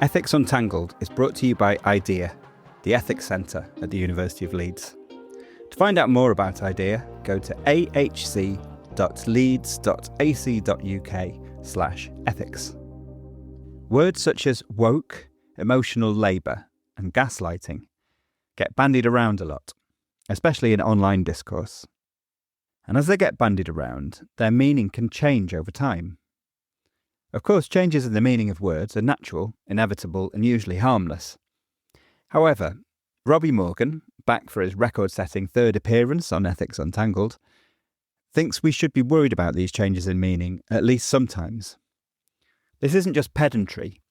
Ethics Untangled is brought to you by IDEA, the Ethics Centre at the University of Leeds. To find out more about IDEA, go to ahc.leeds.ac.uk/ethics. Words such as woke, emotional labour and gaslighting get bandied around a lot, especially in online discourse. And as they get bandied around, their meaning can change over time. Of course, changes in the meaning of words are natural, inevitable, and usually harmless. However, Robbie Morgan, back for his record-setting third appearance on Ethics Untangled, thinks we should be worried about these changes in meaning, at least sometimes. This isn't just pedantry.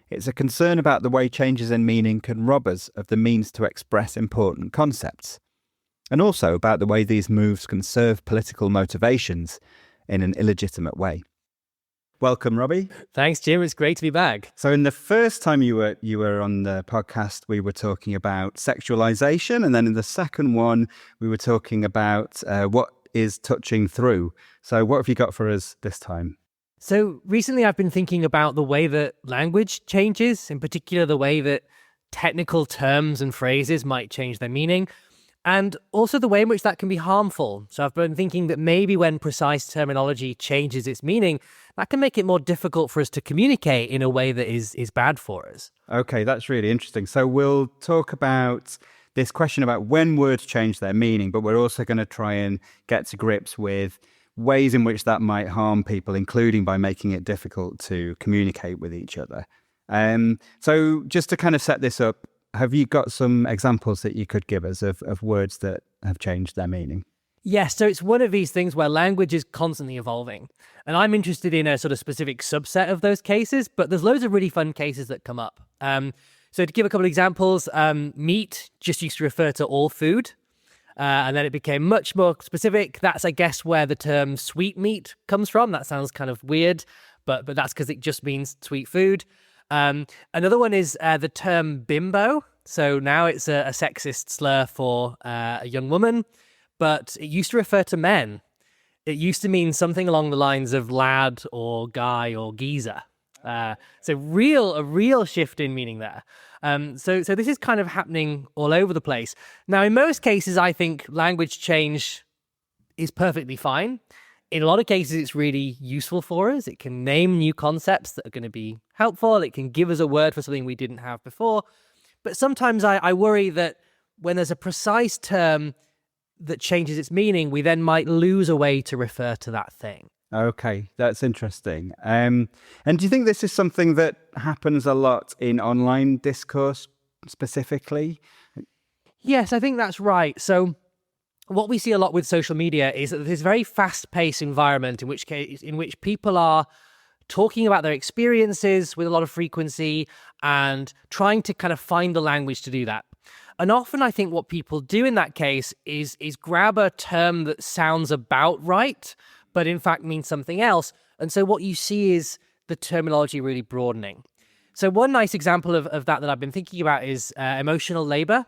It's a concern about the way changes in meaning can rob us of the means to express important concepts, and also about the way these moves can serve political motivations in an illegitimate way. Welcome, Robbie. Thanks, Jim. It's great to be back. So in the first time you were on the podcast, we were talking about sexualization. And then in the second one, we were talking about what is touching through. So what have you got for us this time? So recently I've been thinking about the way that language changes, in particular the way that technical terms and phrases might change their meaning, and also the way in which that can be harmful. So I've been thinking that maybe when precise terminology changes its meaning, that can make it more difficult for us to communicate in a way that is bad for us. Okay, that's really interesting. So we'll talk about this question about when words change their meaning, but we're also going to try and get to grips with ways in which that might harm people, including by making it difficult to communicate with each other. So just to kind of set this up, have you got some examples that you could give us of words that have changed their meaning? Yes, so it's one of these things where language is constantly evolving. And I'm interested in a sort of specific subset of those cases, but there's loads of really fun cases that come up. So to give a couple of examples, meat just used to refer to all food. And then it became much more specific. That's, I guess, where the term sweet meat comes from. That sounds kind of weird, but that's because it just means sweet food. Another one is the term bimbo. So now it's a sexist slur for a young woman, but it used to refer to men. It used to mean something along the lines of lad or guy or geezer. So a real shift in meaning there. So this is kind of happening all over the place. Now, in most cases, I think language change is perfectly fine. In a lot of cases, it's really useful for us. It can name new concepts that are going to be helpful. It can give us a word for something we didn't have before. But sometimes I worry that when there's a precise term that changes its meaning, we then might lose a way to refer to that thing. Okay, that's interesting. And do you think this is something that happens a lot in online discourse specifically? Yes, I think that's right. So what we see a lot with social media is that there's this very fast-paced environment in which people are talking about their experiences with a lot of frequency and trying to kind of find the language to do that. And often I think what people do in that case is grab a term that sounds about right, but in fact means something else. And so what you see is the terminology really broadening. So one nice example of that I've been thinking about is emotional labor.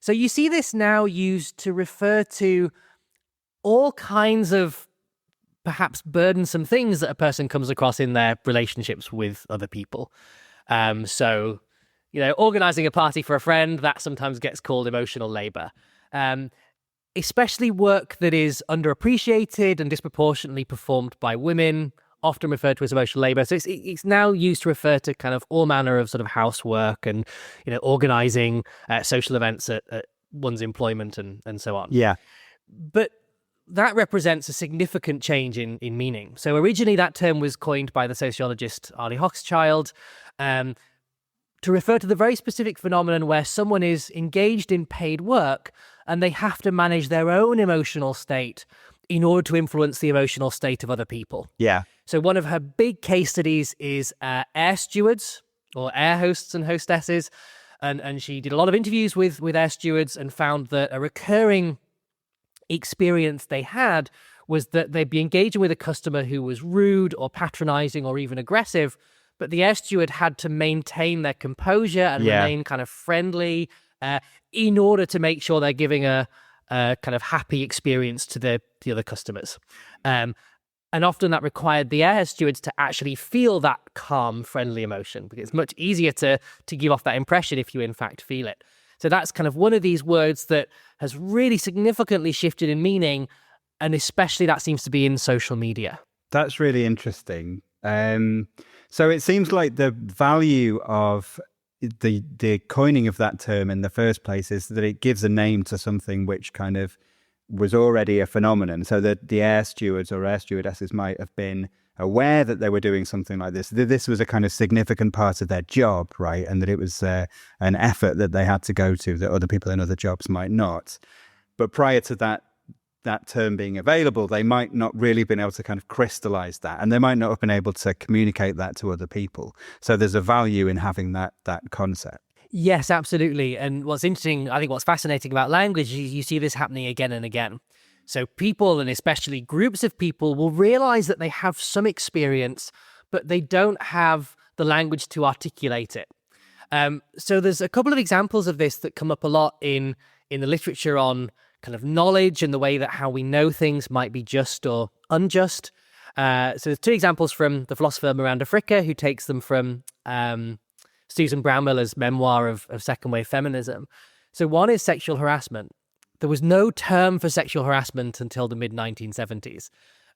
So you see this now used to refer to all kinds of perhaps burdensome things that a person comes across in their relationships with other people. So, organizing a party for a friend, that sometimes gets called emotional labor. Especially work that is underappreciated and disproportionately performed by women, often referred to as emotional labor. So it's now used to refer to kind of all manner of sort of housework and, organizing social events at one's employment and so on. Yeah. But that represents a significant change in meaning. So originally that term was coined by the sociologist Arlie Hochschild to refer to the very specific phenomenon where someone is engaged in paid work and they have to manage their own emotional state in order to influence the emotional state of other people. Yeah. So one of her big case studies is air stewards or air hosts and hostesses. And she did a lot of interviews with air stewards and found that a recurring experience they had was that they'd be engaging with a customer who was rude or patronizing or even aggressive, but the air steward had to maintain their composure and remain kind of friendly in order to make sure they're giving a kind of happy experience to the other customers. And often that required the air stewards to actually feel that calm, friendly emotion, because it's much easier to give off that impression if you in fact feel it. So that's kind of one of these words that has really significantly shifted in meaning, and especially that seems to be in social media. That's really interesting. So it seems like the value of the coining of that term in the first place is that it gives a name to something which kind of was already a phenomenon. So that the air stewards or air stewardesses might have been aware that they were doing something like this. This was a kind of significant part of their job, right? And that it was an effort that they had to go to that other people in other jobs might not. But prior to that term being available, they might not really been able to kind of crystallize that, and they might not have been able to communicate that to other people. So there's a value in having that concept. Yes, absolutely. And what's interesting, I think what's fascinating about language is you see this happening again and again. So people, and especially groups of people, will realize that they have some experience, but they don't have the language to articulate it. So there's a couple of examples of this that come up a lot in the literature on kind of knowledge and the way that how we know things might be just or unjust. So there's two examples from the philosopher Miranda Fricker, who takes them from Susan Brownmiller's memoir of second wave feminism. So one is sexual harassment. There was no term for sexual harassment until the mid-1970s.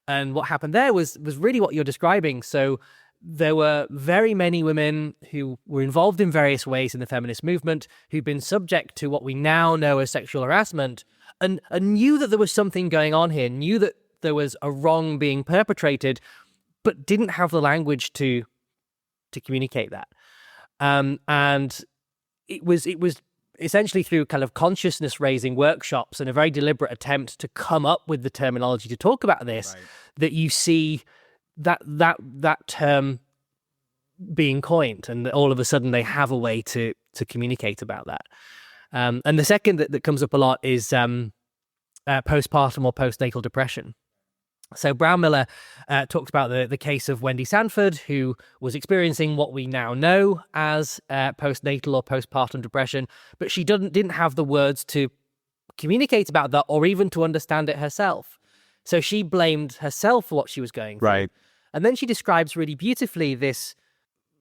And what happened there was really what you're describing. So there were very many women who were involved in various ways in the feminist movement who'd been subject to what we now know as sexual harassment, and knew that there was something going on here, knew that there was a wrong being perpetrated, but didn't have the language to communicate that. And it was essentially through kind of consciousness raising workshops and a very deliberate attempt to come up with the terminology to talk about this, right, that you see that term being coined, and all of a sudden they have a way to communicate about that. And the second that comes up a lot is postpartum or postnatal depression. So Brownmiller talked about the case of Wendy Sanford, who was experiencing what we now know as postnatal or postpartum depression, but she didn't have the words to communicate about that or even to understand it herself. So she blamed herself for what she was going through. Right. And then she describes really beautifully this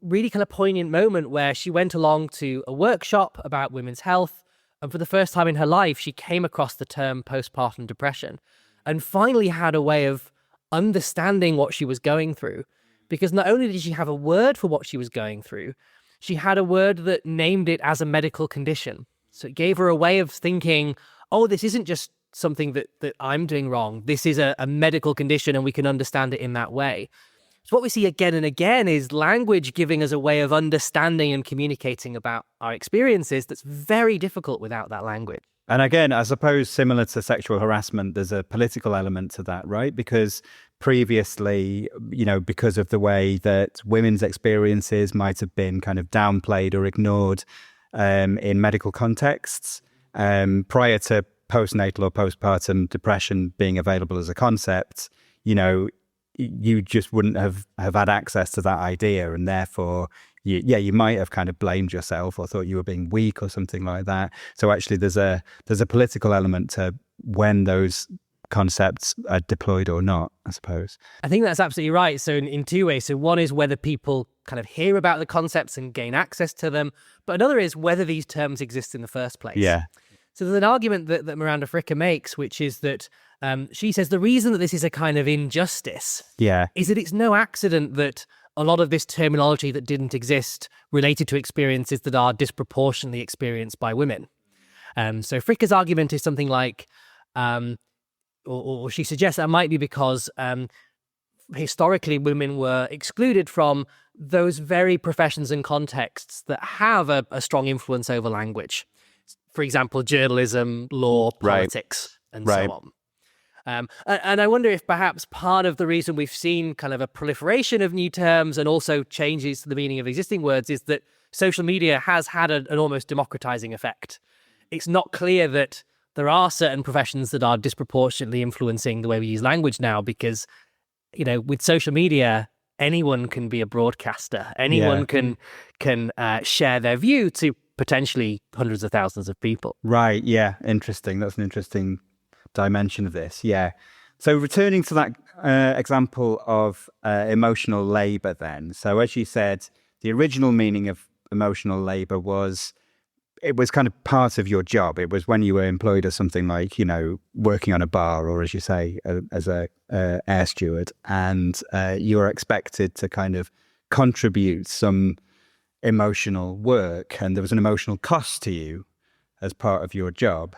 really kind of poignant moment where she went along to a workshop about women's health, and for the first time in her life, she came across the term postpartum depression and finally had a way of understanding what she was going through. Because not only did she have a word for what she was going through, she had a word that named it as a medical condition. So it gave her a way of thinking, oh, this isn't just something that I'm doing wrong. This is a medical condition, and we can understand it in that way. So what we see again and again is language giving us a way of understanding and communicating about our experiences that's very difficult without that language. And again, I suppose similar to sexual harassment, there's a political element to that, right? Because previously, because of the way that women's experiences might have been kind of downplayed or ignored in medical contexts, prior to postnatal or postpartum depression being available as a concept, you just wouldn't have had access to that idea, and therefore you might have kind of blamed yourself or thought you were being weak or something like that. So actually there's a political element to when those concepts are deployed or not, I suppose. I think that's absolutely right. So in two ways. So one is whether people kind of hear about the concepts and gain access to them, but another is whether these terms exist in the first place. Yeah. So there's an argument that Miranda Fricker makes, which is that she says the reason that this is a kind of injustice is that it's no accident that a lot of this terminology that didn't exist related to experiences that are disproportionately experienced by women. So Fricker's argument is something like, or she suggests that might be because historically women were excluded from those very professions and contexts that have a strong influence over language. For example, journalism, law, politics, and so on. And I wonder if perhaps part of the reason we've seen kind of a proliferation of new terms and also changes to the meaning of existing words is that social media has had an almost democratizing effect. It's not clear that there are certain professions that are disproportionately influencing the way we use language now because, with social media, anyone can be a broadcaster. Anyone can share their view to potentially hundreds of thousands of people. Right, yeah, interesting. That's an interesting dimension of this, yeah. So returning to that example of emotional labor then. So as you said, the original meaning of emotional labor was, it was kind of part of your job. It was when you were employed as something like, working on a bar, or as you say, as a air steward, and you were expected to kind of contribute some emotional work, and there was an emotional cost to you as part of your job.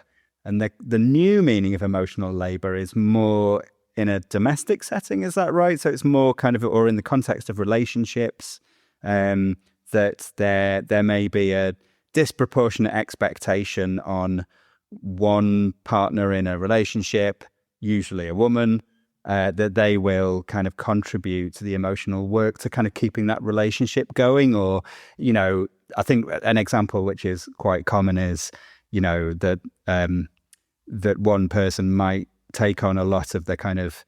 And the new meaning of emotional labor is more in a domestic setting, is that right? So it's more kind of, or in the context of relationships, that there may be a disproportionate expectation on one partner in a relationship, usually a woman, that they will kind of contribute to the emotional work to kind of keeping that relationship going. Or, I think an example which is quite common is, that one person might take on a lot of the kind of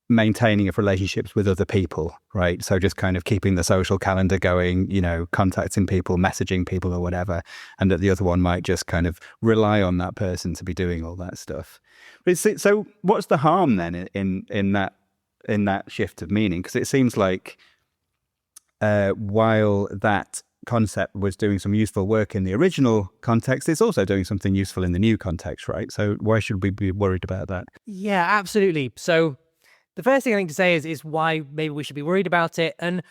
maintaining of relationships with other people, right? So just kind of keeping the social calendar going, contacting people, messaging people or whatever, and that the other one might just kind of rely on that person to be doing all that stuff. So what's the harm then in that shift of meaning? Because it seems like while that concept was doing some useful work in the original context, it's also doing something useful in the new context, right? So why should we be worried about that? Yeah, absolutely. So the first thing I think to say is why maybe we should be worried about it. And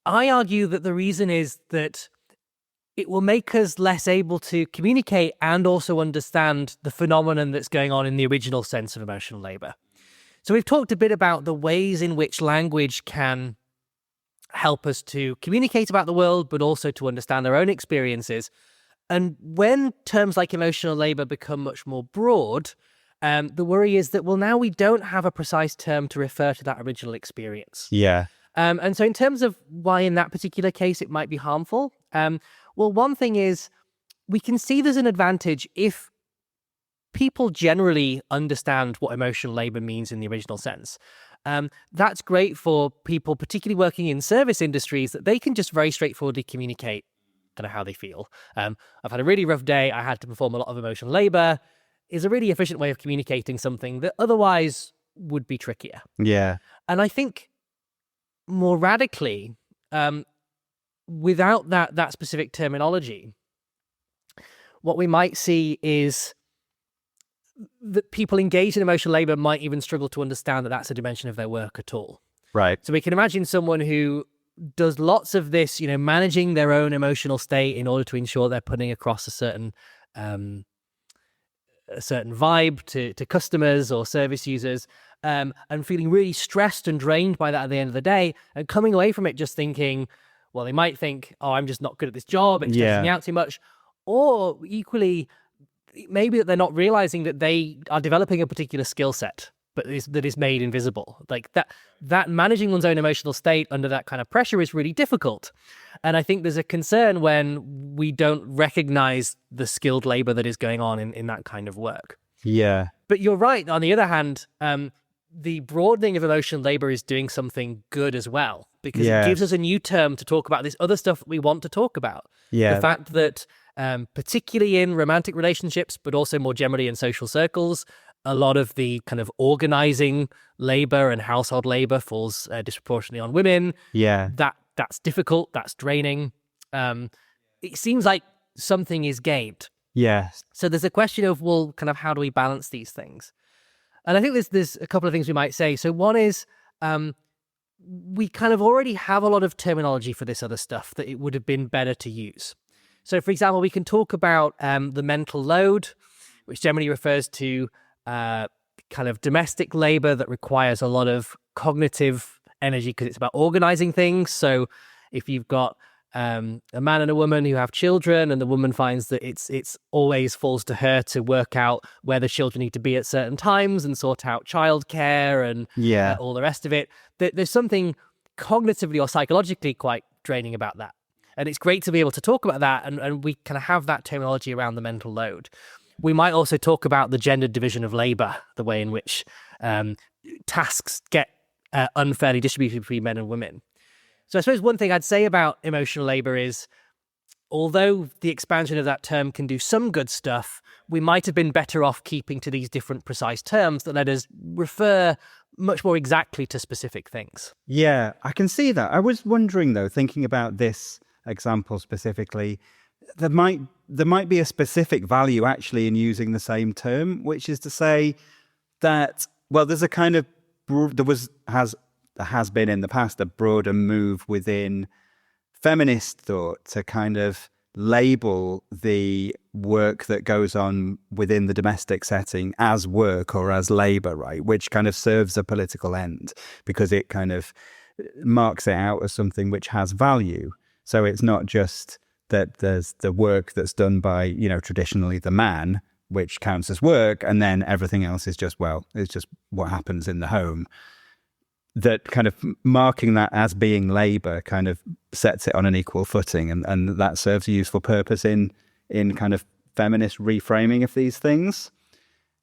I argue that the reason is that it will make us less able to communicate and also understand the phenomenon that's going on in the original sense of emotional labor. So we've talked a bit about the ways in which language can help us to communicate about the world, but also to understand our own experiences. And when terms like emotional labor become much more broad, the worry is that, now we don't have a precise term to refer to that original experience. Yeah. And so in terms of why in that particular case it might be harmful, one thing is we can see there's an advantage if people generally understand what emotional labor means in the original sense. That's great for people, particularly working in service industries, that they can just very straightforwardly communicate kind of how they feel. I've had a really rough day. I had to perform a lot of emotional labor. Is a really efficient way of communicating something that otherwise would be trickier. Yeah. And I think more radically, without that specific terminology, what we might see is that people engaged in emotional labor might even struggle to understand that that's a dimension of their work at all. Right. So we can imagine someone who does lots of this, managing their own emotional state in order to ensure they're putting across a certain vibe to customers or service users, and feeling really stressed and drained by that at the end of the day, and coming away from it just thinking, they might think, I'm just not good at this job, it's stressing me out too much. Or equally, maybe that they're not realizing that they are developing a particular skill set, but that is made invisible. Like that managing one's own emotional state under that kind of pressure is really difficult. And I think there's a concern when we don't recognize the skilled labor that is going on in that kind of work. Yeah. But you're right. On the other hand, the broadening of emotional labor is doing something good as well, because it gives us a new term to talk about this other stuff that we want to talk about. Yeah. The fact that particularly in romantic relationships, but also more generally in social circles, a lot of the kind of organizing labor and household labor falls disproportionately on women. Yeah. That's difficult. That's draining. It seems like something is gained. Yes. So there's a question of, kind of how do we balance these things? And I think there's a couple of things we might say. So one is we kind of already have a lot of terminology for this other stuff that it would have been better to use. So, for example, we can talk about the mental load, which generally refers to kind of domestic labor that requires a lot of cognitive energy because it's about organizing things. So if you've got a man and a woman who have children, and the woman finds that it's always falls to her to work out where the children need to be at certain times and sort out childcare and all the rest of it, there's something cognitively or psychologically quite draining about that. And it's great to be able to talk about that, and we kind of have that terminology around the mental load. We might also talk about the gendered division of labor, the way in which tasks get unfairly distributed between men and women. So I suppose one thing I'd say about emotional labor is although the expansion of that term can do some good stuff, we might have been better off keeping to these different precise terms that let us refer much more exactly to specific things. Yeah, I can see that. I was wondering, though, thinking about this example specifically, there might be a specific value actually in using the same term, which is to say that, well, there's a kind of, there has been in the past a broader move within feminist thought to kind of label the work that goes on within the domestic setting as work or as labor, right? Which kind of serves a political end because it kind of marks it out as something which has value. So it's not just that there's the work that's done by, you know, traditionally the man, which counts as work, and then everything else is just, well, it's just what happens in the home. That kind of marking that as being labor kind of sets it on an equal footing, and that serves a useful purpose in kind of feminist reframing of these things.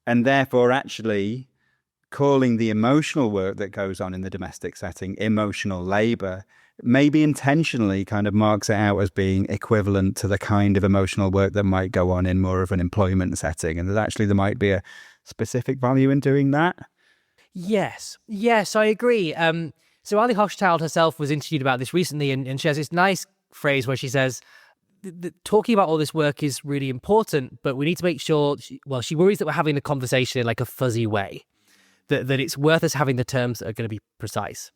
And therefore, actually calling the emotional work that goes on in the domestic setting emotional labor maybe intentionally kind of marks it out as being equivalent to the kind of emotional work that might go on in more of an employment setting, and that actually there might be a specific value in doing that. Yes, I agree. So Ali Hochschild herself was interviewed about this recently, and she has this nice phrase where she says, talking about all this work is really important, but we need to make sure, she worries that we're having the conversation in like a fuzzy way, that it's worth us having the terms that are going to be precise.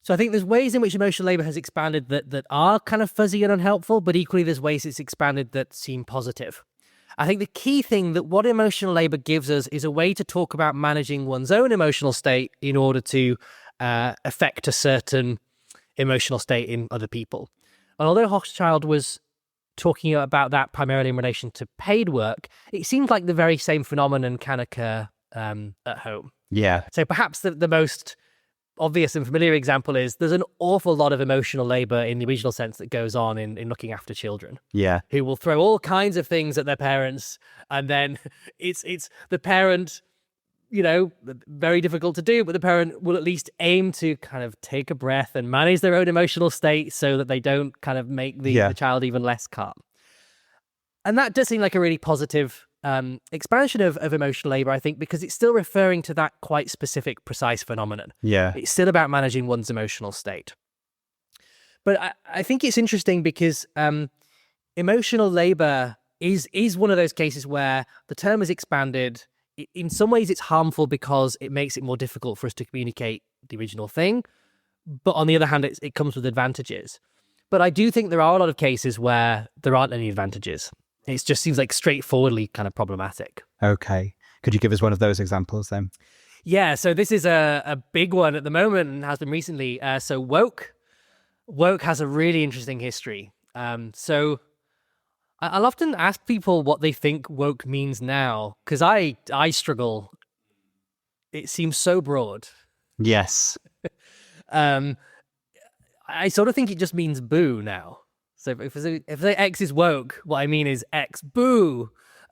So I think there's ways in which emotional labor has expanded that are kind of fuzzy and unhelpful, but equally there's ways it's expanded that seem positive. I think the key thing that what emotional labor gives us is a way to talk about managing one's own emotional state in order to affect a certain emotional state in other people. And although Hochschild was talking about that primarily in relation to paid work, it seems like the very same phenomenon can occur at home. Yeah. So perhaps the most obvious and familiar example is there's an awful lot of emotional labor in the original sense that goes on in looking after children. Yeah. Who will throw all kinds of things at their parents, and then it's the parent, you know, very difficult to do, but the parent will at least aim to kind of take a breath and manage their own emotional state so that they don't kind of make the child even less calm. And that does seem like a really positive expansion of emotional labor, I think, because it's still referring to that quite specific, precise phenomenon. Yeah. It's still about managing one's emotional state. But I think it's interesting because emotional labor is one of those cases where the term is expanded. In some ways, it's harmful because it makes it more difficult for us to communicate the original thing. But on the other hand, it comes with advantages. But I do think there are a lot of cases where there aren't any advantages. It just seems like straightforwardly kind of problematic. Okay. Could you give us one of those examples then? Yeah, so this is a big one at the moment and has been recently. So woke has a really interesting history. So I'll often ask people what they think woke means now, because I struggle. It seems so broad. Yes. I sort of think it just means boo now. So if the X is woke, what I mean is X, boo.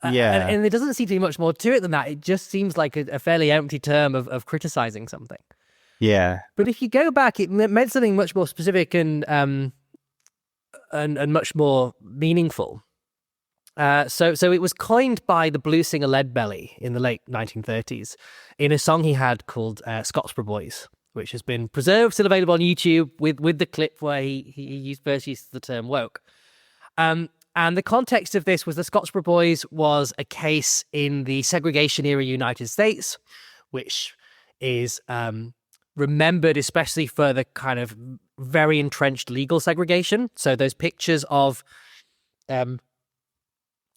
Yeah. And there doesn't seem to be much more to it than that. It just seems like a fairly empty term of criticizing something. Yeah. But if you go back, it meant something much more specific and much more meaningful. So it was coined by the blues singer Leadbelly in the late 1930s in a song he had called Scottsboro Boys, which has been preserved, still available on YouTube with the clip where he first used the term woke. And the context of this was the Scottsboro Boys was a case in the segregation era United States, which is remembered especially for the kind of very entrenched legal segregation. So those pictures of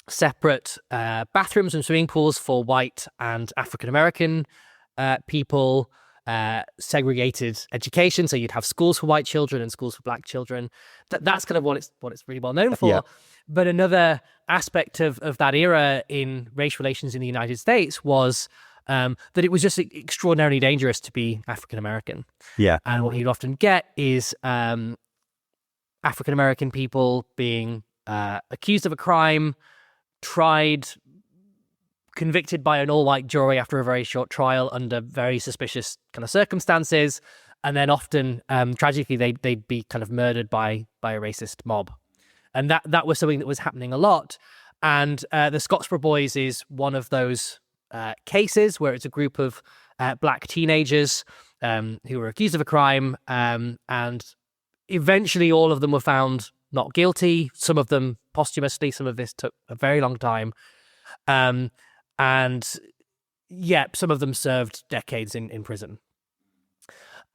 separate bathrooms and swimming pools for white and African-American people, segregated education, so you'd have schools for white children and schools for black children. That's kind of what it's really well known for. Yeah. But another aspect of that era in race relations in the United States was that it was just extraordinarily dangerous to be African American. Yeah. And what you'd often get is African American people being accused of a crime, tried, convicted by an all-white jury after a very short trial under very suspicious kind of circumstances, and then often, tragically, they'd be kind of murdered by a racist mob. And that was something that was happening a lot. And the Scottsboro Boys is one of those cases where it's a group of black teenagers who were accused of a crime, and eventually all of them were found not guilty, some of them posthumously. Some of this took a very long time. And yeah, some of them served decades in prison.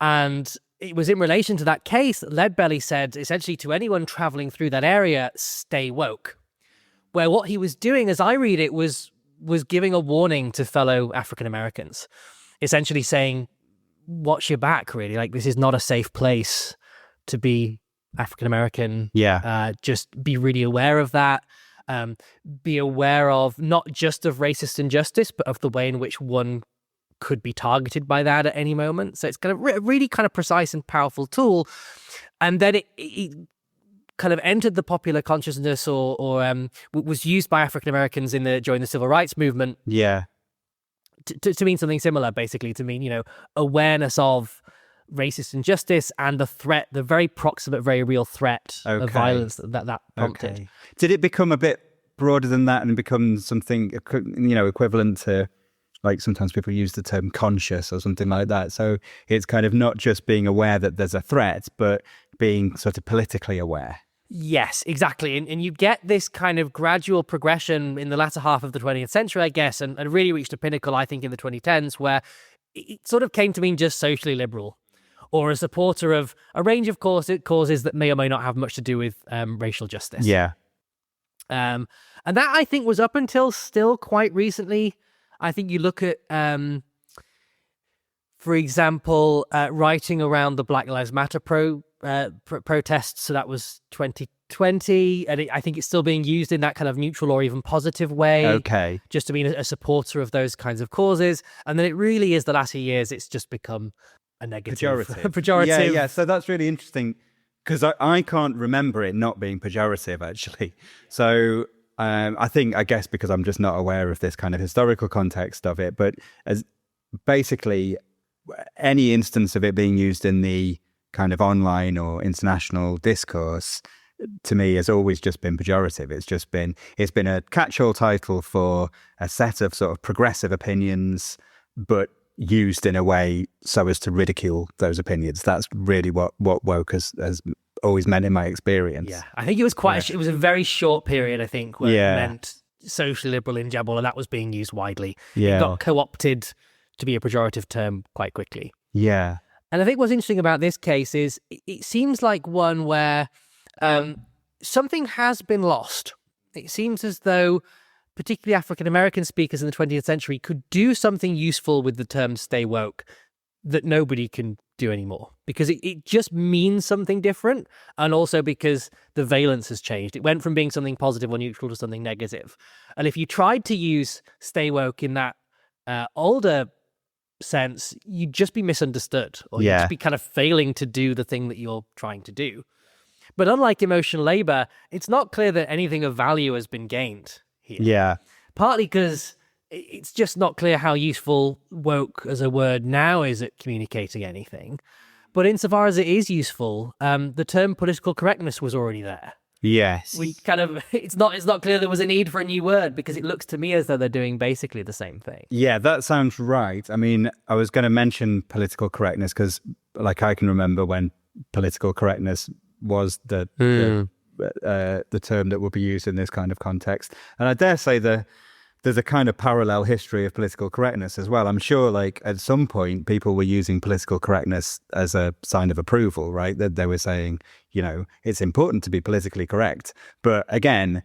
And it was in relation to that case that Leadbelly said, essentially, to anyone traveling through that area, stay woke. Where what he was doing, as I read it, was giving a warning to fellow African Americans, essentially saying, watch your back, really. Like, this is not a safe place to be African American. Yeah. Just be really aware of that. Be aware of not just of racist injustice, but of the way in which one could be targeted by that at any moment. So it's kind of really kind of precise and powerful tool. And then it kind of entered the popular consciousness or was used by African Americans during the Civil Rights Movement. Yeah. To mean something similar, basically, to mean, awareness of racist injustice and the threat, the very proximate, very real threat of violence that prompted. Okay. Did it become a bit broader than that and become something, equivalent to, like, sometimes people use the term conscious or something like that? So it's kind of not just being aware that there's a threat, but being sort of politically aware. Yes, exactly. And you get this kind of gradual progression in the latter half of the 20th century, I guess, and really reached a pinnacle, I think, in the 2010s, where it sort of came to mean just socially liberal, or a supporter of a range of causes that may or may not have much to do with racial justice. Yeah. And that, I think, was up until still quite recently. I think you look at, for example, writing around the Black Lives Matter protests. So that was 2020. And I think it's still being used in that kind of neutral or even positive way. Okay. Just to mean a supporter of those kinds of causes. And then it really is the latter years, it's just become a negative. Pejorative. Yeah. So that's really interesting, because I can't remember it not being pejorative, actually. So I guess because I'm just not aware of this kind of historical context of it, but as basically any instance of it being used in the kind of online or international discourse, to me, has always just been pejorative. It's been a catch-all title for a set of sort of progressive opinions, but used in a way so as to ridicule those opinions. That's really what woke has always meant in my experience. Yeah, I think it was it was a very short period, I think, where it meant socially liberal in general, and that was being used widely. Yeah. It got co-opted to be a pejorative term quite quickly. Yeah. And I think what's interesting about this case is it seems like one where something has been lost. It seems as though particularly African-American speakers in the 20th century could do something useful with the term stay woke that nobody can do anymore, because it just means something different, and also because the valence has changed. It went from being something positive or neutral to something negative. And if you tried to use stay woke in that older sense, you'd just be misunderstood, or you'd just be kind of failing to do the thing that you're trying to do. But unlike emotional labor, it's not clear that anything of value has been gained here. Yeah. Partly because it's just not clear how useful woke as a word now is at communicating anything. But insofar as it is useful, the term political correctness was already there. Yes. It's not clear there was a need for a new word, because it looks to me as though they're doing basically the same thing. Yeah, that sounds right. I mean, I was going to mention political correctness because, like, I can remember when political correctness was the term that would be used in this kind of context. And I dare say there's a kind of parallel history of political correctness as well. I'm sure, like, at some point, people were using political correctness as a sign of approval, right? That they were saying, it's important to be politically correct. But again,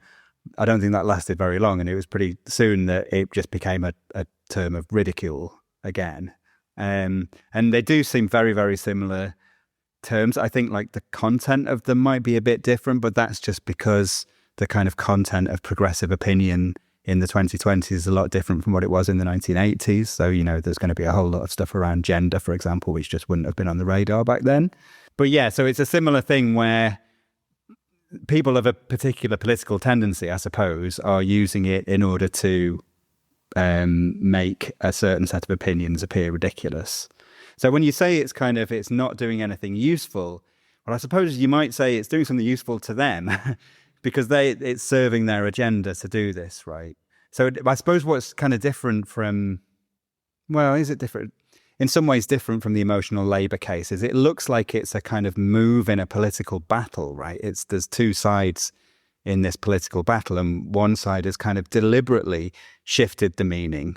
I don't think that lasted very long. And it was pretty soon that it just became a term of ridicule again. And they do seem very, very similar terms. I think, like, the content of them might be a bit different, but that's just because the kind of content of progressive opinion in the 2020s is a lot different from what it was in the 1980s. So, there's going to be a whole lot of stuff around gender, for example, which just wouldn't have been on the radar back then. But yeah, so it's a similar thing where people of a particular political tendency, I suppose, are using it in order to make a certain set of opinions appear ridiculous. So when you say it's not doing anything useful, well, I suppose you might say it's doing something useful to them because it's serving their agenda to do this, right? So I suppose what's kind of different from, well, is it different? In some ways different from the emotional labor cases. It looks like it's a kind of move in a political battle, right? There's two sides in this political battle, and one side has kind of deliberately shifted the meaning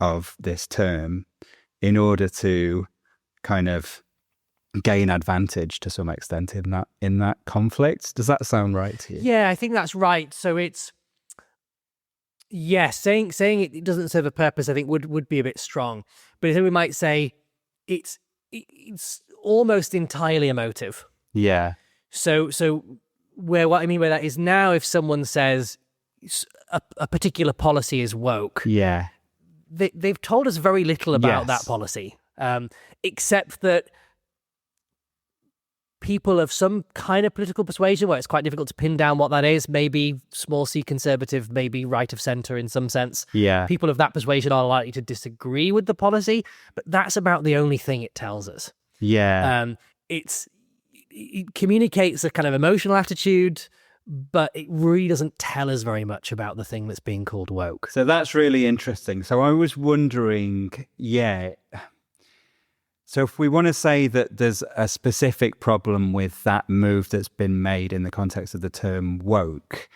of this term in order to kind of gain advantage to some extent in that conflict. Does that sound right to you? Yeah, I think that's right. So it's, saying it doesn't serve a purpose, I think would be a bit strong. But I think we might say it's almost entirely emotive. Yeah. So what I mean by that is, now if someone says a particular policy is woke, yeah, they've told us very little about that policy, except that people of some kind of political persuasion, where it's quite difficult to pin down what that is, maybe small c conservative, maybe right of centre in some sense. Yeah. People of that persuasion are likely to disagree with the policy, but that's about the only thing it tells us. Yeah. It communicates a kind of emotional attitude, but it really doesn't tell us very much about the thing that's being called woke. So that's really interesting. So I was wondering, so if we want to say that there's a specific problem with that move that's been made in the context of the term woke,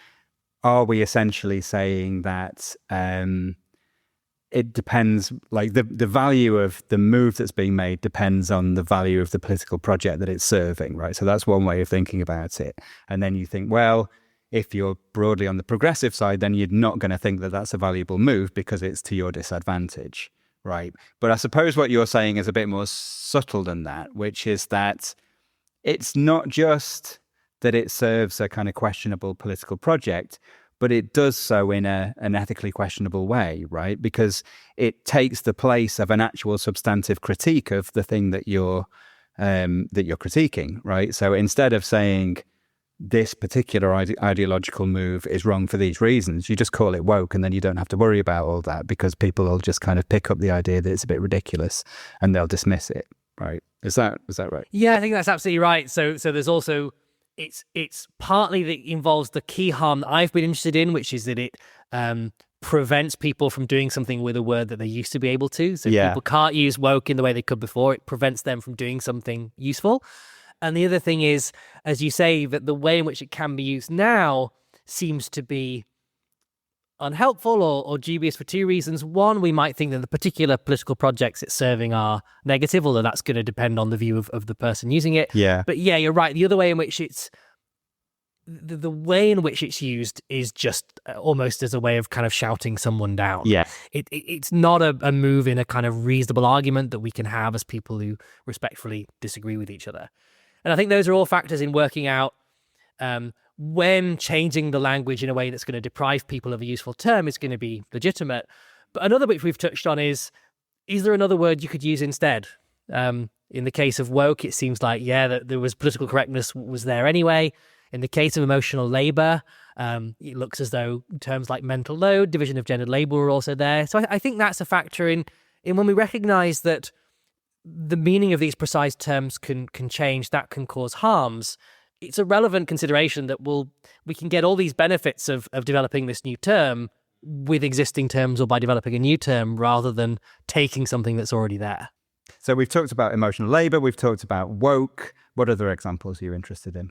are we essentially saying that it depends, like the value of the move that's being made depends on the value of the political project that it's serving, right? So that's one way of thinking about it. And then you think, well, if you're broadly on the progressive side, then you're not going to think that that's a valuable move because it's to your disadvantage, right? But I suppose what you're saying is a bit more subtle than that, which is that it's not just that it serves a kind of questionable political project, but it does so in an ethically questionable way, right? Because it takes the place of an actual substantive critique of the thing that you're critiquing, right? So instead of saying this particular ideological move is wrong for these reasons, you just call it woke, and then you don't have to worry about all that because people will just kind of pick up the idea that it's a bit ridiculous and they'll dismiss it, right? Is that right? Yeah, I think that's absolutely right. So there's also, it's partly that involves the key harm that I've been interested in, which is that it prevents people from doing something with a word that they used to be able to. So people can't use woke in the way they could before. It prevents them from doing something useful. And the other thing is, as you say, that the way in which it can be used now seems to be unhelpful or dubious for two reasons. One, we might think that the particular political projects it's serving are negative, although that's going to depend on the view of the person using it. Yeah. But yeah, you're right. The other way in which the way in which it's used is just almost as a way of kind of shouting someone down. Yeah. It's not a move in a kind of reasonable argument that we can have as people who respectfully disagree with each other. And I think those are all factors in working out when changing the language in a way that's going to deprive people of a useful term is going to be legitimate. But another which we've touched on is there another word you could use instead? In the case of woke, it seems like, that there was political correctness was there anyway. In the case of emotional labor, it looks as though terms like mental load, division of gendered labor were also there. So I think that's a factor in when we recognize that the meaning of these precise terms can change, that can cause harms. It's a relevant consideration that we can get all these benefits of developing this new term with existing terms or by developing a new term rather than taking something that's already there. So we've talked about emotional labor, we've talked about woke. What other examples are you interested in?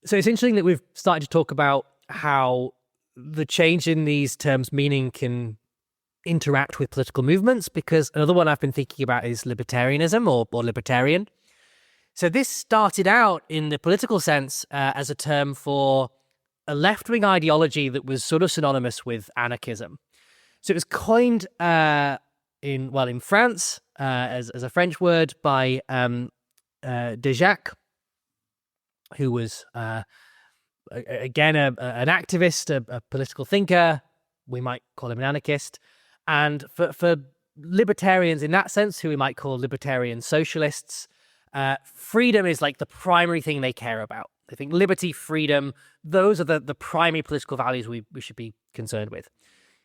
So it's interesting that we've started to talk about how the change in these terms' meaning can interact with political movements, because another one I've been thinking about is libertarianism or libertarian. So this started out in the political sense as a term for a left-wing ideology that was sort of synonymous with anarchism. So it was coined in France as a French word by Dejac, who was again an activist, a political thinker. We might call him an anarchist. And for libertarians in that sense, who we might call libertarian socialists, freedom is like the primary thing they care about. They think liberty, freedom, those are the primary political values we should be concerned with.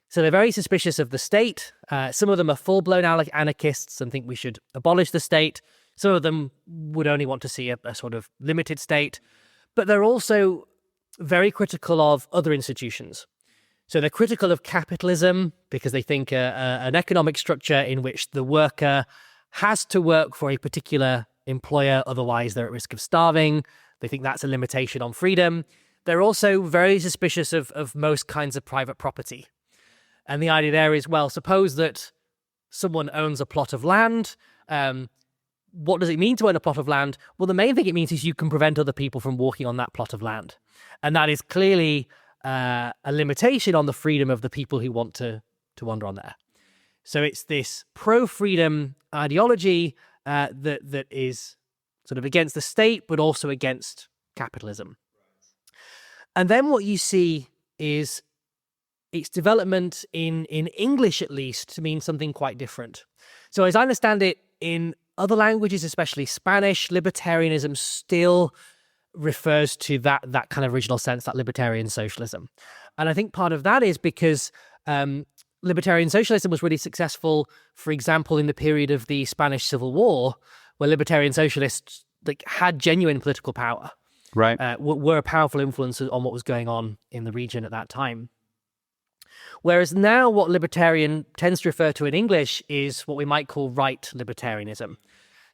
So they're very suspicious of the state. Some of them are full-blown anarchists and think we should abolish the state. Some of them would only want to see a sort of limited state. But they're also very critical of other institutions. So they're critical of capitalism because they think an economic structure in which the worker has to work for a particular employer, otherwise they're at risk of starving. They think that's a limitation on freedom. They're also very suspicious of most kinds of private property. And the idea there is, well, suppose that someone owns a plot of land. What does it mean to own a plot of land? Well, the main thing it means is you can prevent other people from walking on that plot of land. And that is clearly a limitation on the freedom of the people who want to wander on there. So it's this pro-freedom ideology that is sort of against the state, but also against capitalism. And then what you see is its development in English, at least, to mean something quite different. So as I understand it, in other languages, especially Spanish, libertarianism still refers to that kind of original sense, that libertarian socialism. And I think part of that is because libertarian socialism was really successful, for example, in the period of the Spanish Civil War, where libertarian socialists had genuine political power. Right. Were a powerful influence on what was going on in the region at that time. Whereas now what libertarian tends to refer to in English is what we might call right libertarianism.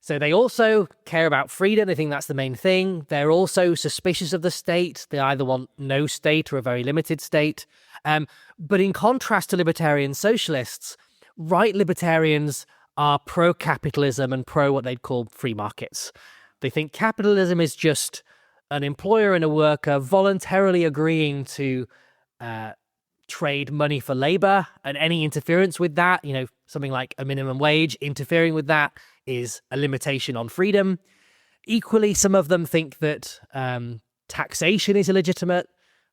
So they also care about freedom. They think that's the main thing. They're also suspicious of the state. They either want no state or a very limited state. But in contrast to libertarian socialists, right libertarians are pro-capitalism and pro what they'd call free markets. They think capitalism is just an employer and a worker voluntarily agreeing to trade money for labor, and any interference with that, something like a minimum wage, interfering with that is a limitation on freedom. Equally, some of them think that taxation is illegitimate.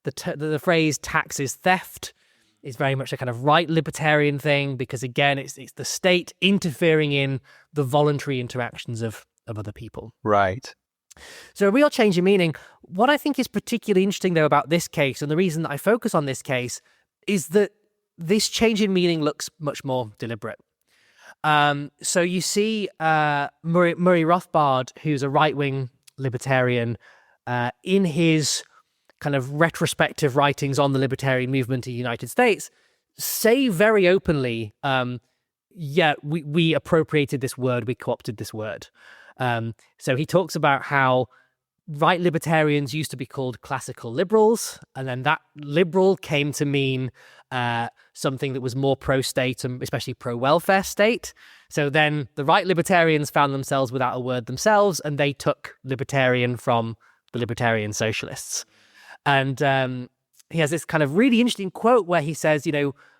The phrase tax is theft is very much a kind of right libertarian thing because, again, it's the state interfering in the voluntary interactions of other people. Right. So a real change in meaning. What I think is particularly interesting, though, about this case, and the reason that I focus on this case, is that this change in meaning looks much more deliberate. So you see Murray Rothbard, who's a right-wing libertarian, in his kind of retrospective writings on the libertarian movement in the United States, say very openly, we appropriated this word, we co-opted this word. So he talks about how right libertarians used to be called classical liberals, and then that liberal came to mean something that was more pro-state and especially pro-welfare state. So then the right libertarians found themselves without a word themselves, and they took libertarian from the libertarian socialists. And he has this kind of really interesting quote where he says,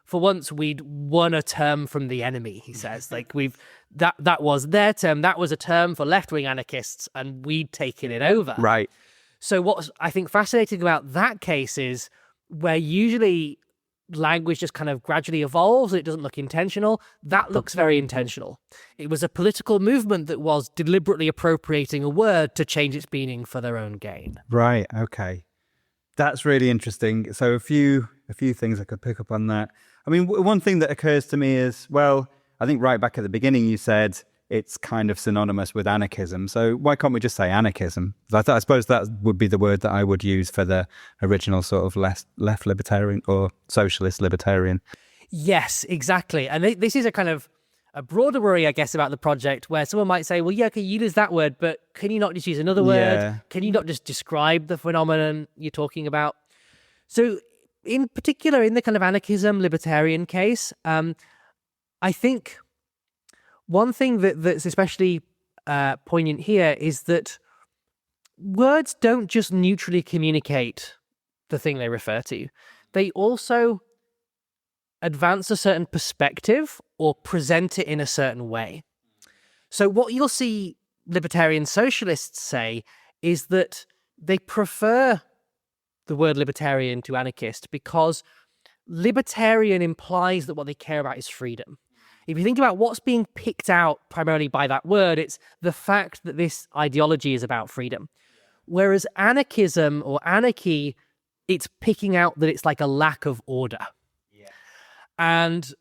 for once we'd won a term from the enemy, he says. That was their term. That was a term for left-wing anarchists, and we'd taken it over. Right. So what's, I think, fascinating about that case is where usually language just kind of gradually evolves and it doesn't look intentional. That looks very intentional. It was a political movement that was deliberately appropriating a word to change its meaning for their own gain. Right. Okay. That's really interesting. So a few things I could pick up on that. I mean, one thing that occurs to me is, well, I think right back at the beginning you said it's kind of synonymous with anarchism. So why can't we just say anarchism? I suppose that would be the word that I would use for the original sort of left libertarian or socialist libertarian. Yes, exactly. And this is a kind of a broader worry, I guess, about the project where someone might say, well, yeah, okay, you use that word, but can you not just use another word? Yeah. Can you not just describe the phenomenon you're talking about? So in particular, in the kind of anarchism libertarian case, I think one thing that's especially poignant here is that words don't just neutrally communicate the thing they refer to. They also advance a certain perspective or present it in a certain way. So what you'll see libertarian socialists say is that they prefer the word libertarian to anarchist because libertarian implies that what they care about is freedom. If you think about what's being picked out primarily by that word, it's the fact that this ideology is about freedom. Whereas anarchism or anarchy, it's picking out that it's like a lack of order. Yeah. And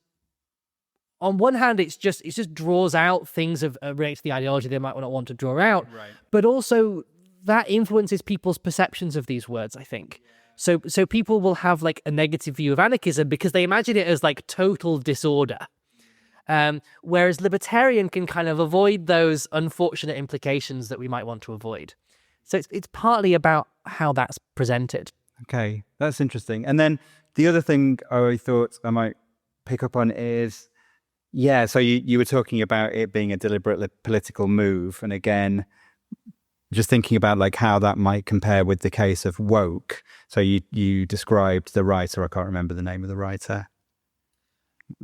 on one hand, it just draws out things related to the ideology they might not want to draw out. Right. But also that influences people's perceptions of these words, I think. Yeah. So people will have like a negative view of anarchism because they imagine it as like total disorder. Whereas libertarian can kind of avoid those unfortunate implications that we might want to avoid. So it's partly about how that's presented. Okay, that's interesting. And then the other thing I thought I might pick up on is, yeah, so you were talking about it being a deliberate political move. And again, just thinking about like how that might compare with the case of woke. So you described the writer, I can't remember the name of the writer,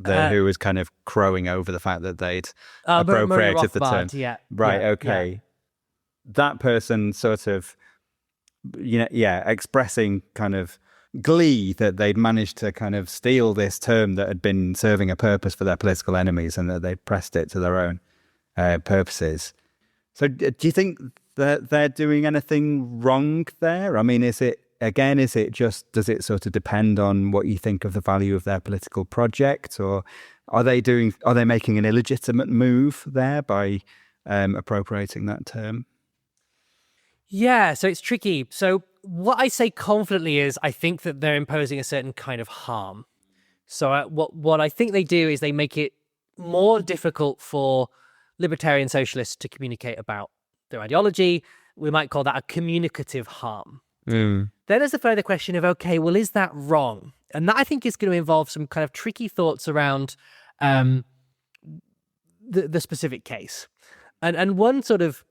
who was kind of crowing over the fact that they'd appropriated the term. Yeah. Right, yeah, okay. Yeah. That person sort of, expressing kind of glee that they'd managed to kind of steal this term that had been serving a purpose for their political enemies and that they'd pressed it to their own purposes. So do you think that they're doing anything wrong there? I mean, does it sort of depend on what you think of the value of their political project, or are they making an illegitimate move there by appropriating that term? Yeah, so it's tricky. So what I say confidently is I think that they're imposing a certain kind of harm. So what I think they do is they make it more difficult for libertarian socialists to communicate about their ideology. We might call that a communicative harm. Then there's the further question of, okay, well, is that wrong? And that I think is going to involve some kind of tricky thoughts around the specific case. And one sort of,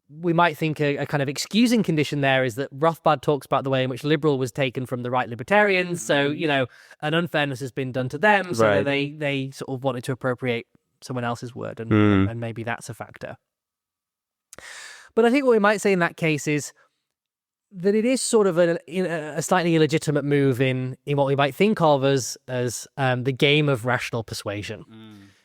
we might think a kind of excusing condition there is that Rothbard talks about the way in which liberal was taken from the right libertarians. So, an unfairness has been done to them. So Right. they sort of wanted to appropriate someone else's word. And maybe that's a factor. But I think what we might say in that case is that it is sort of a slightly illegitimate move in what we might think of as the game of rational persuasion.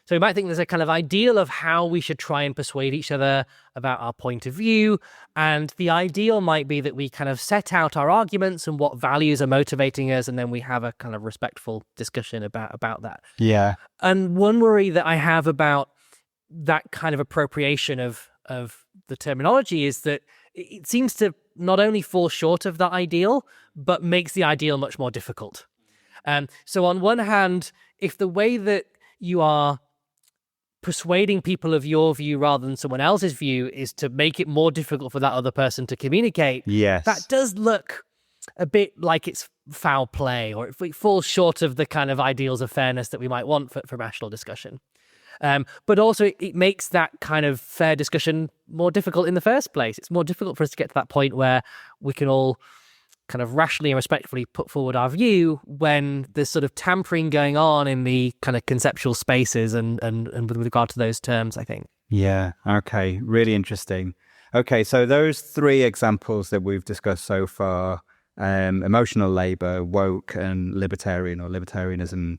So we might think there's a kind of ideal of how we should try and persuade each other about our point of view. And the ideal might be that we kind of set out our arguments and what values are motivating us, and then we have a kind of respectful discussion about that. Yeah. And one worry that I have about that kind of appropriation of the terminology is that it seems to not only fall short of that ideal, but makes the ideal much more difficult. So on one hand, if the way that you are persuading people of your view rather than someone else's view is to make it more difficult for that other person to communicate, Yes. that does look a bit like it's foul play, or it falls short of the kind of ideals of fairness that we might want for rational discussion. But also it makes that kind of fair discussion more difficult in the first place. It's more difficult for us to get to that point where we can all kind of rationally and respectfully put forward our view when there's sort of tampering going on in the kind of conceptual spaces and with regard to those terms, I think. Yeah. Okay. Really interesting. Okay. So those three examples that we've discussed so far, emotional labor, woke, and libertarian or libertarianism.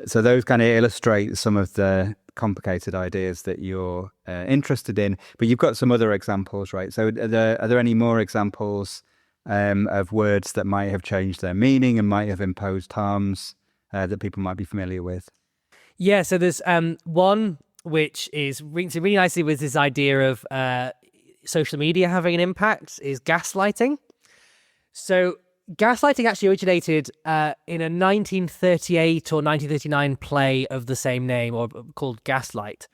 So those kind of illustrate some of the complicated ideas that you're interested in, but you've got some other examples, right? So are there any more examples of words that might have changed their meaning and might have imposed harms that people might be familiar with? Yeah, so there's one which is really nicely with this idea of social media having an impact is gaslighting. So gaslighting actually originated in a 1938 or 1939 play of the same name, or called Gaslight.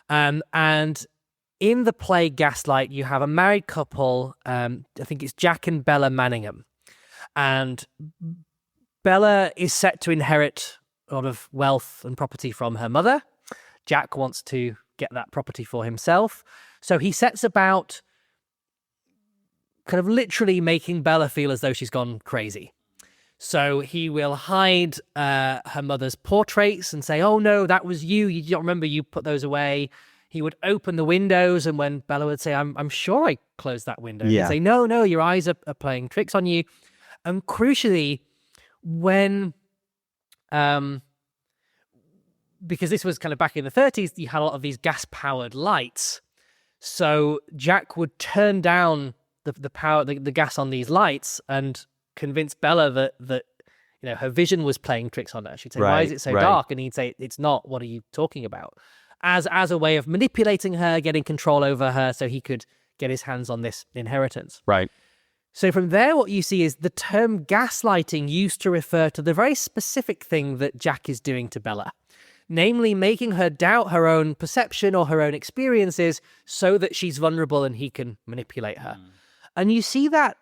And in the play Gaslight, you have a married couple, I think it's Jack and Bella Manningham. And Bella is set to inherit a lot of wealth and property from her mother. Jack wants to get that property for himself. So he sets about kind of literally making Bella feel as though she's gone crazy. So he will hide her mother's portraits and say, oh no, that was you. You don't remember, you put those away. He would open the windows, and when Bella would say, I'm sure I closed that window. Yeah. He'd say, no, your eyes are playing tricks on you. And crucially, when, because this was kind of back in the 30s, you had a lot of these gas-powered lights. So Jack would turn down the power, the gas on these lights, and convince Bella that her vision was playing tricks on her. She'd say, why is it so dark? And he'd say, it's not. What are you talking about? As a way of manipulating her, getting control over her, so he could get his hands on this inheritance. Right. So from there, what you see is the term gaslighting used to refer to the very specific thing that Jack is doing to Bella, namely making her doubt her own perception or her own experiences so that she's vulnerable and he can manipulate her. And you see that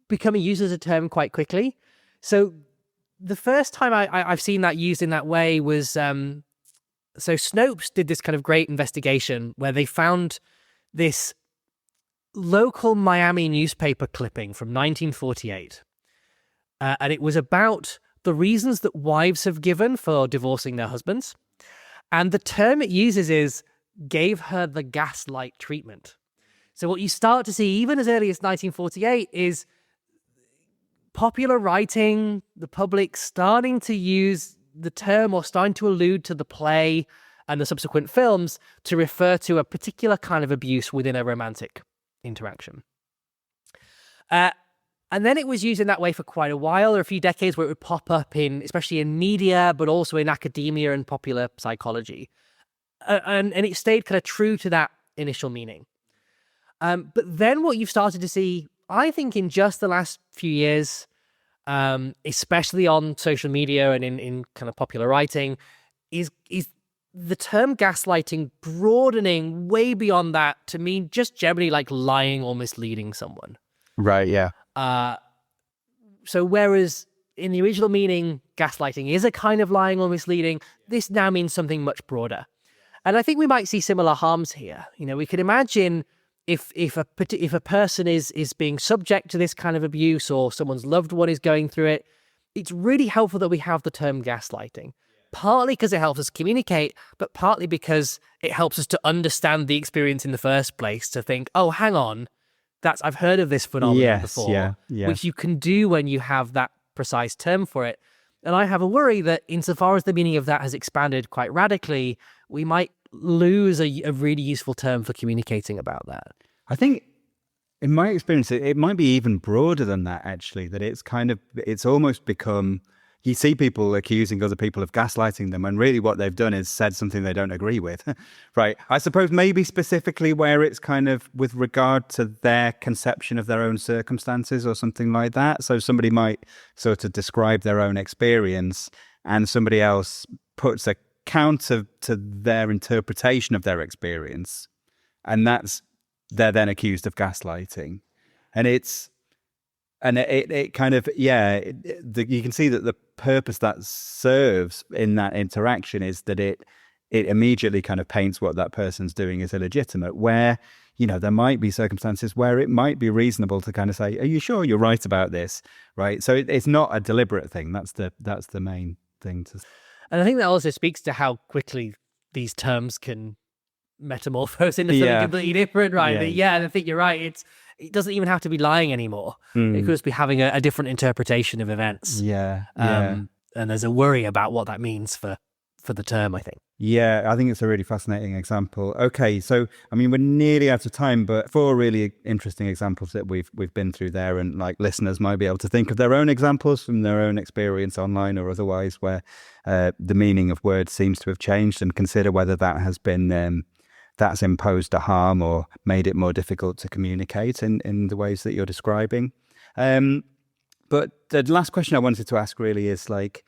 becoming used as a term quite quickly. So the first time I've seen that used in that way was, so Snopes did this kind of great investigation where they found this local Miami newspaper clipping from 1948. And it was about the reasons that wives have given for divorcing their husbands. And the term it uses is gave her the gaslight treatment. So what you start to see even as early as 1948 is popular writing, the public starting to use the term or starting to allude to the play and the subsequent films to refer to a particular kind of abuse within a romantic interaction. And then it was used in that way for quite a while, or a few decades, where it would pop up in, especially in media, but also in academia and popular psychology. And it stayed kind of true to that initial meaning. But then what you've started to see, I think in just the last few years, especially on social media and in kind of popular writing, is the term gaslighting broadening way beyond that to mean just generally like lying or misleading someone. Right, yeah. So whereas in the original meaning, gaslighting is a kind of lying or misleading, this now means something much broader. And I think we might see similar harms here. You know, we could imagine if a person is being subject to this kind of abuse or someone's loved one is going through it, it's really helpful that we have the term gaslighting. Partly because it helps us communicate, but partly because it helps us to understand the experience in the first place, to think, oh, hang on, I've heard of this phenomenon before, which you can do when you have that precise term for it. And I have a worry that insofar as the meaning of that has expanded quite radically, we might lose a really useful term for communicating about that. I think, in my experience, it might be even broader than that, actually, that it's almost become, you see people accusing other people of gaslighting them, and really what they've done is said something they don't agree with, right? I suppose maybe specifically where it's kind of with regard to their conception of their own circumstances or something like that. So somebody might sort of describe their own experience and somebody else puts a counter to their interpretation of their experience, and they're then accused of gaslighting. And it kind of, you can see that the purpose that serves in that interaction is that it immediately kind of paints what that person's doing as illegitimate, where, you know, there might be circumstances where it might be reasonable to kind of say, are you sure you're right about this? Right. So it's not a deliberate thing. That's the main thing to. And I think that also speaks to how quickly these terms can metamorphose into something completely different, right? Yeah, and I think you're right. It doesn't even have to be lying anymore. It could just be having a different interpretation of events. And there's a worry about what that means for the term, I think. Yeah, I think it's a really fascinating example. Okay, so, I mean, we're nearly out of time, but 4 really interesting examples that we've been through there, and like listeners might be able to think of their own examples from their own experience online or otherwise where the meaning of words seems to have changed, and consider whether that has been that's imposed a harm or made it more difficult to communicate in the ways that you're describing. But the last question I wanted to ask really is, like,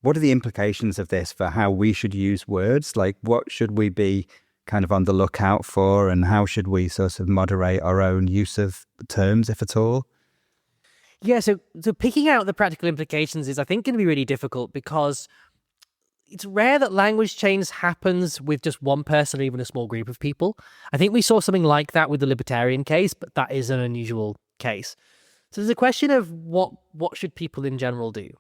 what are the implications of this for how we should use words? Like, what should we be kind of on the lookout for, and how should we sort of moderate our own use of terms, if at all? Yeah, so picking out the practical implications is, I think, going to be really difficult, because it's rare that language change happens with just one person or even a small group of people. I think we saw something like that with the libertarian case, but that is an unusual case. So there's a question of what should people in general do?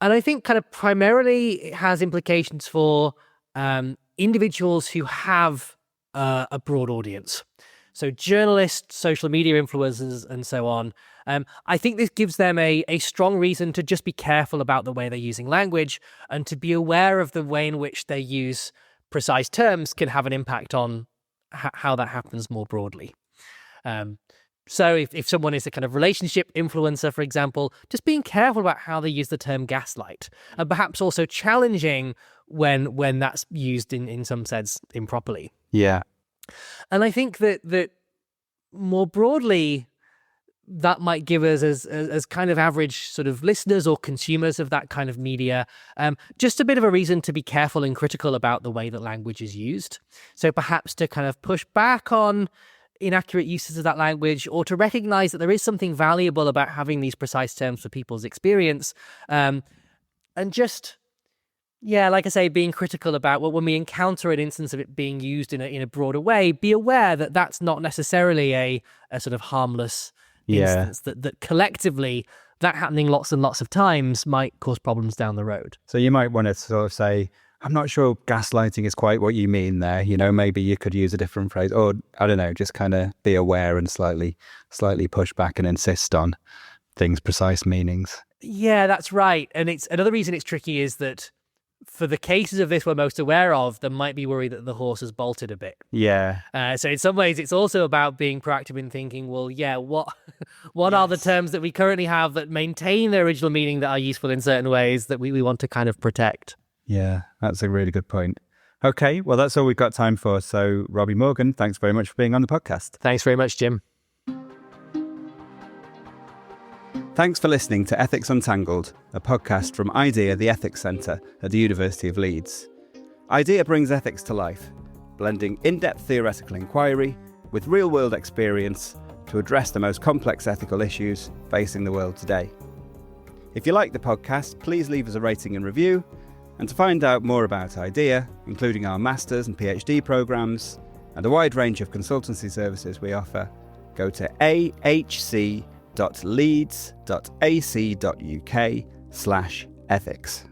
And I think kind of primarily it has implications for individuals who have a broad audience. So journalists, social media influencers, and so on. I think this gives them a strong reason to just be careful about the way they're using language, and to be aware of the way in which they use precise terms can have an impact on how that happens more broadly. So if someone is a kind of relationship influencer, for example, just being careful about how they use the term gaslight, and perhaps also challenging when that's used in some sense improperly. Yeah. And I think that more broadly, that might give us as kind of average sort of listeners or consumers of that kind of media, just a bit of a reason to be careful and critical about the way that language is used. So perhaps to kind of push back on inaccurate uses of that language, or to recognize that there is something valuable about having these precise terms for people's experience. And just, yeah, like I say, being critical about, well, when we encounter an instance of it being used in a broader way, be aware that that's not necessarily a sort of harmless instance, that collectively that happening lots and lots of times might cause problems down the road. So you might want to sort of say, I'm not sure gaslighting is quite what you mean there. Maybe you could use a different phrase, or I don't know, just kind of be aware and slightly push back and insist on things' precise meanings. Yeah, that's right. And it's another reason it's tricky is that for the cases of this we're most aware of, there might be worry that the horse has bolted a bit. Yeah. So in some ways, it's also about being proactive in thinking, well, yeah, what are the terms that we currently have that maintain their original meaning that are useful in certain ways that we want to kind of protect? Yeah, that's a really good point. Okay, well, that's all we've got time for. So, Robbie Morgan, thanks very much for being on the podcast. Thanks very much, Jim. Thanks for listening to Ethics Untangled, a podcast from IDEA, the Ethics Centre at the University of Leeds. IDEA brings ethics to life, blending in-depth theoretical inquiry with real-world experience to address the most complex ethical issues facing the world today. If you like the podcast, please leave us a rating and review. And to find out more about IDEA, including our Masters and PhD programmes, and a wide range of consultancy services we offer, go to ahc.leeds.ac.uk/ethics.